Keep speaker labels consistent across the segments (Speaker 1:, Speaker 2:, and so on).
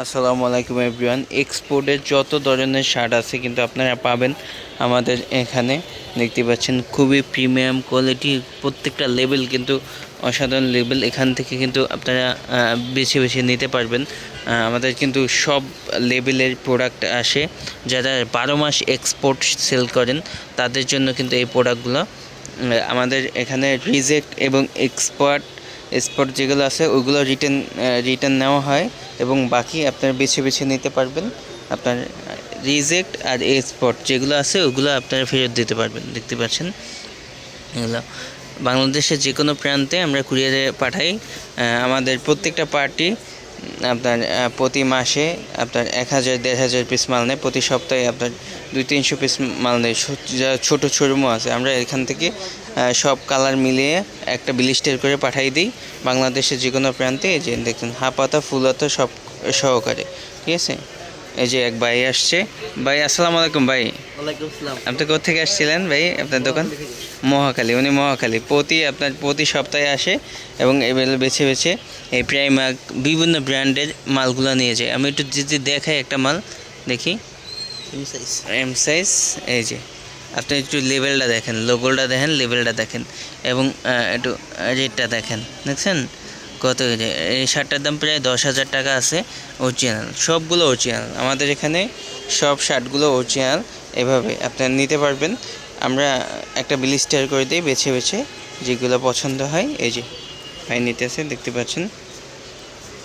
Speaker 1: আসসালামু আলাইকুম এভরিওয়ান। এক্সপোর্টের যত ধরনের শার্ট আছে কিন্তু আপনারা পাবেন আমাদের এখানে। দেখতে পাচ্ছেন খুবই প্রিমিয়াম কোয়ালিটি, প্রত্যেকটা লেভেল কিন্তু অসাধারণ লেভেল। এখান থেকে কিন্তু আপনারা বেছে বেছে নিতে পারবেন। আমাদের কিন্তু সব লেভেলের প্রোডাক্ট আসে। যারা 12 মাস এক্সপোর্ট সেল করেন তাদের জন্য কিন্তু এই প্রোডাক্টগুলো আমাদের এখানে রিজেক্ট এবং এক্সপোর্ট যেগুলো আছে ওইগুলো রিটার্ন নেওয়া হয় এবং বাকি আপনারা বেছে বেছে নিতে পারবেন। আপনার রিজেক্ট আর এক্সপোর্ট যেগুলো আছে ওগুলো আপনারা ফেরত দিতে পারবেন। দেখতে পাচ্ছেন এগুলো বাংলাদেশের যে কোনো প্রান্তে আমরা কুরিয়ারে পাঠাই। আমাদের প্রত্যেকটা পার্টি আপনার প্রতি মাসে আপনার 1000-1500 পিস মাল নেয়, প্রতি সপ্তাহে আপনার 200-300 পিস মাল নেয়। যা ছোটো শোরুমও আছে, আমরা এখান থেকে সব কালার মিলিয়ে একটা ব্লিস্টার করে পাঠাই দিই বাংলাদেশের যে কোনো প্রান্তে। এই যে দেখুন হাফ হাতা ফুল হাতা সব সহকারে, ঠিক আছে। এই যে এক ভাই আসছে। ভাই আসসালামু আলাইকুম। ভাই আপনি কোথা থেকে আসছিলেন ভাই? আপনার দোকান মহাখালী। উনি মহাখালী প্রতি সপ্তাহে আসে এবং এগুলো বেছে বেছে এই প্রাইমার্ক বিভিন্ন ব্র্যান্ডের মালগুলো নিয়ে যায়। আমি একটু যদি দেখাই একটা মাল দেখি, এম সাইজ। এই যে আপনি একটু লেভেলটা দেখেন, লোগোটা দেখেন, লেভেলটা দেখেন এবং একটু রেটটা দেখেন। দেখছেন কত? এই শার্টটার দাম প্রায় 10,000 টাকা আছে। অরিজিনাল, সবগুলো অরিজিনাল। আমাদের এখানে সব শার্টগুলো অরিজিনাল। এভাবে আপনারা নিতে পারবেন। আমরা একটা ব্লিস্টার করে দিই বেছে বেছে যেগুলো পছন্দ হয়। এই যে ভাই নিতেছে, দেখতে পাচ্ছেন।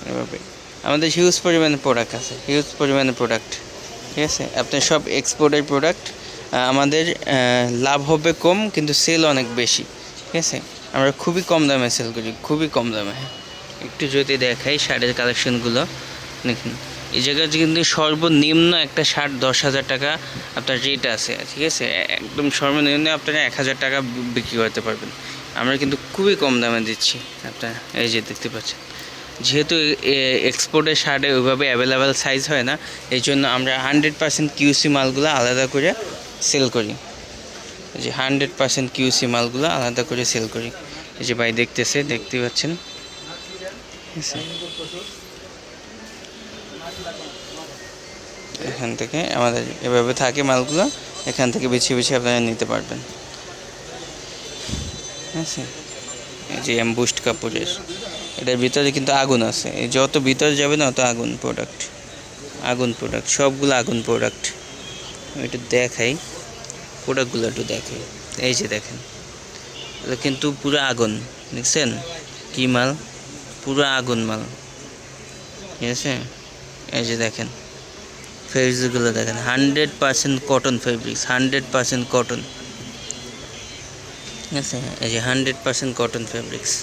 Speaker 1: এভাবে আমাদের হিউজ পরিমাণে প্রোডাক্ট আছে, হিউজ পরিমাণে প্রোডাক্ট, ঠিক আছে। আপনার সব এক্সপোর্টের প্রোডাক্ট। আমাদের লাভ হবে কম কিন্তু সেল অনেক বেশি, ঠিক আছে। আমরা খুবই কম দামে সেল করি, খুবই কম দামে। একটু যদি দেখাই শার্টের কালেকশনগুলো দেখুন। এই জায়গায় কিন্তু সর্বনিম্ন একটা শার্ট 10,000 টাকা আপনার রেট আছে, ঠিক আছে। একদম সর্বনিম্ন আপনারা 1,000 টাকা বিক্রি করতে পারবেন। আমরা কিন্তু খুবই কম দামে দিচ্ছি আপনারা। এই যে দেখতে পাচ্ছেন, যেহেতু এক্সপোর্টের শার্টে ওইভাবে অ্যাভেলেবেল সাইজ হয় না, এই জন্য আমরা 100% কিউসি মালগুলো আলাদা করে সেল করি। এই যে 100% কিউসি মালগুলো আলাদা করে সেল করি। এই যে ভাই দেখতে পাচ্ছেন, এখান থেকে আমাদের এভাবে থাকে মালগুলো, এখান থেকে বেছে বেছে আপনারা নিতে পারবেন, ঠিক আছে। এই যে এমবুস্ট কাপড়ের, এটার ভিতরে কিন্তু আগুন আছে। এই যত ভিতরে যাবে না অত আগুন প্রোডাক্ট, সবগুলো আগুন প্রোডাক্ট। আমি একটু দেখাই প্রোডাক্টগুলো, একটু দেখাই। এই যে দেখেন, এটা কিন্তু পুরো আগুন, দেখছেন কি মাল? পুরো আগুন মাল, ঠিক আছে। এই যে দেখেন ফেব্রিক্সগুলো দেখেন, 100% কটন ফেব্রিক্স, 100% কটন, ঠিক আছে। এই যে 100% কটন ফেব্রিক্স।